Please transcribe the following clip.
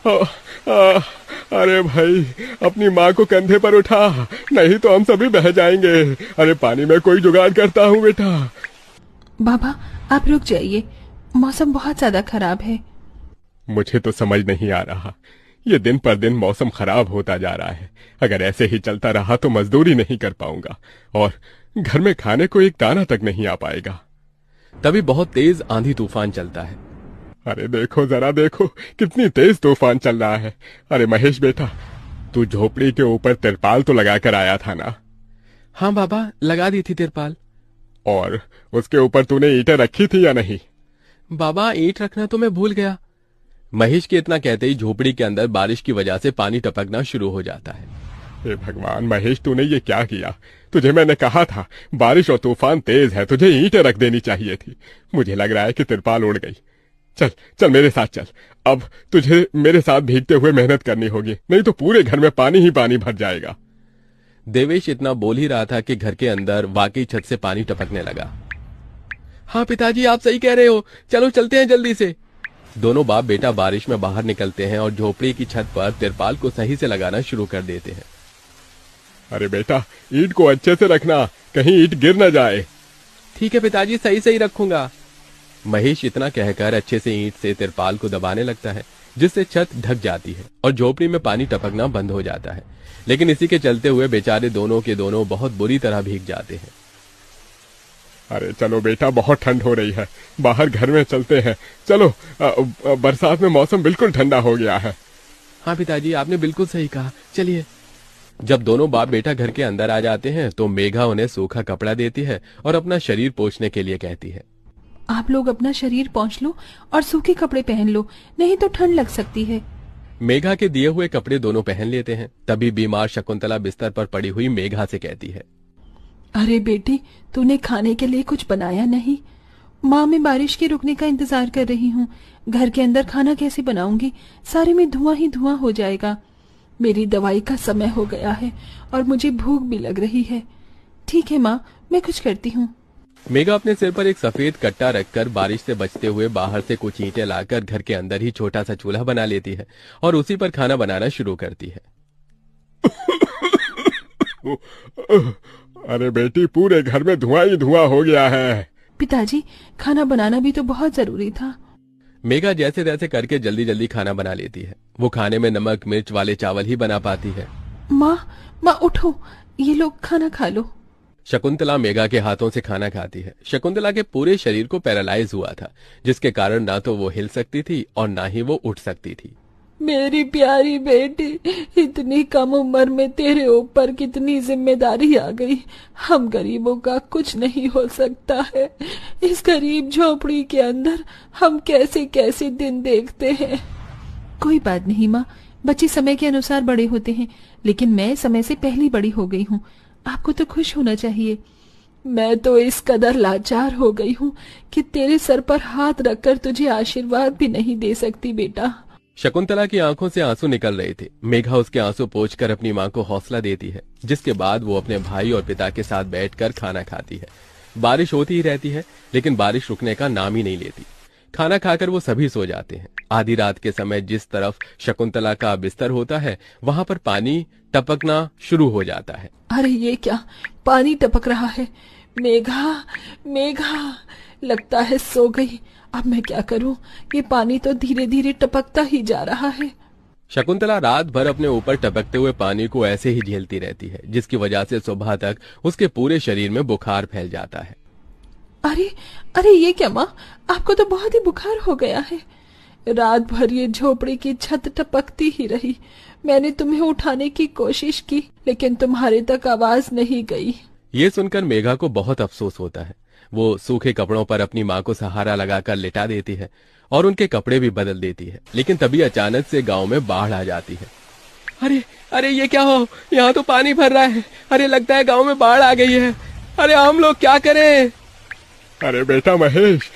आ, अरे भाई, अपनी माँ को कंधे पर उठा, नहीं तो हम सभी बह जाएंगे। अरे पानी में कोई जुगाड़ करता हूँ बेटा। बाबा आप रुक जाइए, मौसम बहुत ज्यादा खराब है। मुझे तो समझ नहीं आ रहा, ये दिन पर दिन मौसम खराब होता जा रहा है। अगर ऐसे ही चलता रहा तो मजदूरी नहीं कर पाऊंगा और घर में खाने को एक दाना तक नहीं आ पाएगा। तभी बहुत तेज आंधी तूफान चलता है। अरे देखो जरा, देखो कितनी तेज तूफान चल रहा है। अरे महेश बेटा, तू झोपड़ी के ऊपर तिरपाल तो लगा कर आया था ना? हाँ बाबा, लगा दी थी तिरपाल। और उसके ऊपर तूने ईंटें रखी थी या नहीं? बाबा ईंट रखना तो मैं भूल गया। महेश के इतना कहते ही झोपड़ी के अंदर बारिश की वजह से पानी टपकना शुरू हो जाता है। हे भगवान महेश, तूने ये क्या किया? तुझे मैंने कहा था बारिश और तूफान तेज है, तुझे ईंटें रख देनी चाहिए थी। मुझे लग रहा है कि तिरपाल उड़ गई। चल चल मेरे साथ चल, अब तुझे मेरे साथ भीगते हुए मेहनत करनी होगी, नहीं तो पूरे घर में पानी ही पानी भर जाएगा। देवेश इतना बोल ही रहा था कि घर के अंदर वाकई छत से पानी टपकने लगा। हाँ पिताजी, आप सही कह रहे हो, चलो चलते हैं जल्दी से। दोनों बाप बेटा बारिश में बाहर निकलते हैं और झोपड़ी की छत पर तिरपाल को सही से लगाना शुरू कर देते हैं। अरे बेटा, ईंट को अच्छे से रखना, कहीं ईंट गिर न जाए। ठीक है पिताजी, सही सही रखूंगा। महेश इतना कहकर अच्छे से ईंट से तिरपाल को दबाने लगता है, जिससे छत ढक जाती है और झोपड़ी में पानी टपकना बंद हो जाता है। लेकिन इसी के चलते हुए बेचारे दोनों के दोनों बहुत बुरी तरह भीग जाते हैं। अरे चलो बेटा, बहुत ठंड हो रही है, बाहर घर में चलते हैं। चलो, बरसात में मौसम बिल्कुल ठंडा हो गया है। हाँ पिताजी, आपने बिल्कुल सही कहा, चलिए। जब दोनों बाप बेटा घर के अंदर आ जाते हैं तो मेघा उन्हें सूखा कपड़ा देती है और अपना शरीर पोंछने के लिए कहती है। आप लोग अपना शरीर पोंछ लो और सूखे कपड़े पहन लो, नहीं तो ठंड लग सकती है। मेघा के दिए हुए कपड़े दोनों पहन लेते हैं। तभी बीमार शकुंतला बिस्तर पर पड़ी हुई मेघा से कहती है, अरे बेटी, तूने खाने के लिए कुछ बनाया नहीं? माँ, मैं बारिश के रुकने का इंतजार कर रही हूँ। घर के अंदर खाना कैसे बनाऊंगी? सारे में धुआं ही धुआं हो जाएगा। मेरी दवाई का समय हो गया है और मुझे भूख भी लग रही है। ठीक है माँ, मैं कुछ करती हूँ। मेघा अपने सिर पर एक सफेद कट्टा रखकर बारिश से बचते हुए बाहर से कुछ ईंटें लाकर घर के अंदर ही छोटा सा चूल्हा बना लेती है और उसी पर खाना बनाना शुरू करती है। अरे बेटी, पूरे घर में धुआं ही धुआं हो गया है। पिताजी, खाना बनाना भी तो बहुत जरूरी था। मेघा जैसे तैसे करके जल्दी जल्दी खाना बना लेती है। वो खाने में नमक मिर्च वाले चावल ही बना पाती है। माँ उठो, ये लोग खाना खा लो। शकुंतला मेघा के हाथों से खाना खाती है। शकुंतला के पूरे शरीर को पैरालाइज हुआ था, जिसके कारण ना तो वो हिल सकती थी और ना ही वो उठ सकती थी। मेरी प्यारी बेटी, इतनी कम उम्र में तेरे ऊपर कितनी जिम्मेदारी आ गई। हम गरीबों का कुछ नहीं हो सकता है। इस गरीब झोपड़ी के अंदर हम कैसे कैसे दिन देखते हैं। कोई बात नहीं माँ, बच्चे समय के अनुसार बड़े होते हैं, लेकिन मैं समय से पहले बड़ी हो गई हूँ। आपको तो खुश होना चाहिए। मैं तो इस कदर लाचार हो गई हूँ कि तेरे सर पर हाथ रखकर तुझे आशीर्वाद भी नहीं दे सकती बेटा। शकुंतला की आंखों से आंसू निकल रहे थे। मेघा उसके आंसू पोंछकर अपनी माँ को हौसला देती है, जिसके बाद वो अपने भाई और पिता के साथ बैठकर खाना खाती है। बारिश होती ही रहती है, लेकिन बारिश रुकने का नाम ही नहीं लेती। खाना खाकर वो सभी सो जाते हैं। आधी रात के समय जिस तरफ शकुंतला का बिस्तर होता है, वहां पर पानी टपकना शुरू हो जाता है। अरे ये क्या, पानी टपक रहा है। मेघा, मेघा, लगता है सो गई। अब मैं क्या करूं? ये पानी तो धीरे धीरे टपकता ही जा रहा है। शकुंतला रात भर अपने ऊपर टपकते हुए पानी को ऐसे ही झेलती रहती है, जिसकी वजह से सुबह तक उसके पूरे शरीर में बुखार फैल जाता है। अरे अरे ये क्या माँ, आपको तो बहुत ही बुखार हो गया है। रात भर ये झोपड़ी की छत टपकती ही रही। मैंने तुम्हें उठाने की कोशिश की, लेकिन तुम्हारे तक आवाज नहीं गई। ये सुनकर मेघा को बहुत अफसोस होता है। वो सूखे कपड़ों पर अपनी माँ को सहारा लगाकर लिटा देती है और उनके कपड़े भी बदल देती है। लेकिन तभी अचानक से गांव में बाढ़ आ जाती है। अरे अरे ये क्या हो, यहाँ तो पानी भर रहा है। अरे लगता है गांव में बाढ़ आ गई है। अरे हम लोग क्या करें? अरे बेटा महेश,